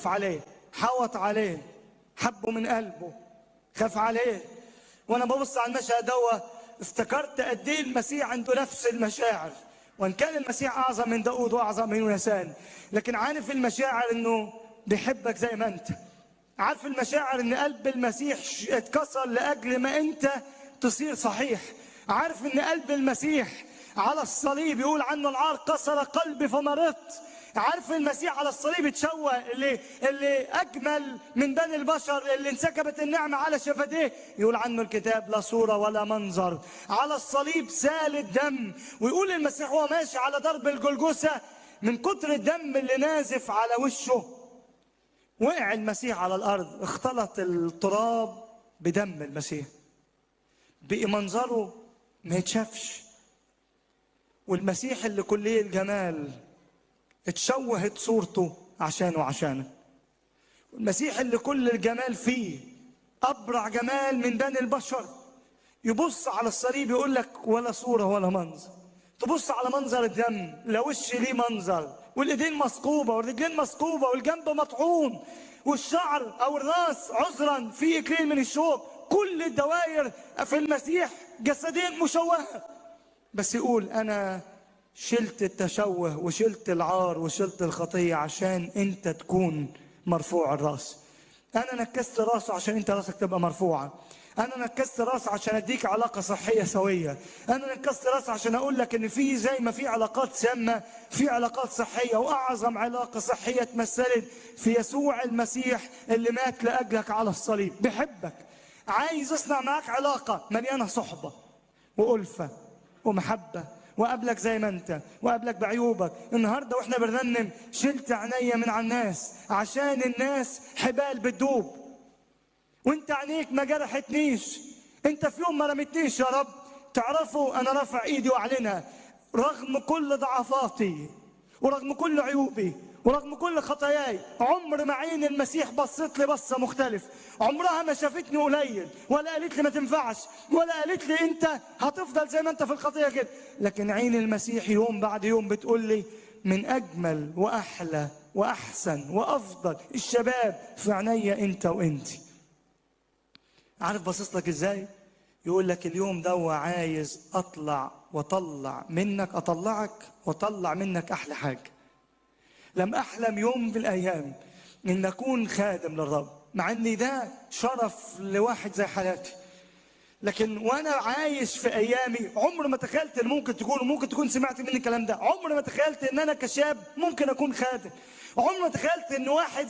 خاف عليه، حوط عليه، حبه من قلبه، خاف عليه. وانا ببص على المشهد افتكرت قد ايه المسيح عنده نفس المشاعر، وان كان المسيح اعظم من داود واعظم من يونسان، لكن عارف المشاعر انه بيحبك زي ما انت. عارف المشاعر ان قلب المسيح اتكسر لاجل ما انت تصير صحيح. عارف ان قلب المسيح على الصليب يقول عنه العار كسر قلبي فمرضت. عارف المسيح على الصليب اتشوه، اللي اجمل من بني البشر، اللي انسكبت النعمه على شفتيه، يقول عنه الكتاب لا صوره ولا منظر. على الصليب سال الدم، ويقول المسيح وهو ماشي على درب الجلجثه من كتر الدم اللي نازف على وشه وقع المسيح على الارض، اختلط التراب بدم المسيح، بقي منظره ما يتشافش. والمسيح اللي كليه الجمال اتشوهت صورته عشانه وعشانك. والمسيح اللي كل الجمال فيه أبرع جمال من بني البشر يبص على الصليب يقول لك ولا صورة ولا منظر. تبص على منظر الدم، لا وش ليه منظر، والايدين مثقوبة والرجلين مثقوبة والجنب مطحون والشعر أو الراس عذرا في إكليل من الشوك. كل الدوائر في المسيح جسدين مشوهة، بس يقول أنا شلت التشوه وشلت العار وشلت الخطية عشان انت تكون مرفوع الراس. انا نكست راسه عشان انت راسك تبقى مرفوعة. انا نكست راسه عشان اديك علاقة صحية سوية. انا نكست راسه عشان اقول لك ان في زي ما في علاقات سامة في علاقات صحية، واعظم علاقة صحية اتمثلت في يسوع المسيح اللي مات لاجلك على الصليب. بيحبك، عايز يصنع معاك علاقة مليانة صحبة وألفة ومحبة، وقابلك زي ما انت، وقابلك بعيوبك. النهارده واحنا بنرنم شلت عينيا من على الناس عشان الناس حبال بتدوب، وانت عينيك ما جرحتنيش، انت في يوم ما رميتنيش يا رب. تعرفوا انا رافع ايدي واعلنها رغم كل ضعفاتي ورغم كل عيوبي ورغم كل خطاياي، عمر ما عين المسيح بصت لي بصه مختلف. عمرها ما شافتني قليل، ولا قالت لي ما تنفعش، ولا قالت لي انت هتفضل زي ما انت في الخطيه كده. لكن عين المسيح يوم بعد يوم بتقول لي من اجمل واحلى واحسن وافضل الشباب في عينيا انت وانت. عارف باصص لك ازاي؟ يقول لك اليوم ده عايز اطلع واطلع منك، اطلعك واطلع منك احلى حاجه. لم احلم يوم من الايام ان اكون خادم للرب، مع ان ده شرف لواحد زي حالاتي. لكن وانا عايش في ايامي عمر ما تخيلت ان ممكن تكون سمعت مني الكلام ده. عمر ما تخيلت ان انا كشاب ممكن اكون خادم. عمر ما تخيلت ان واحد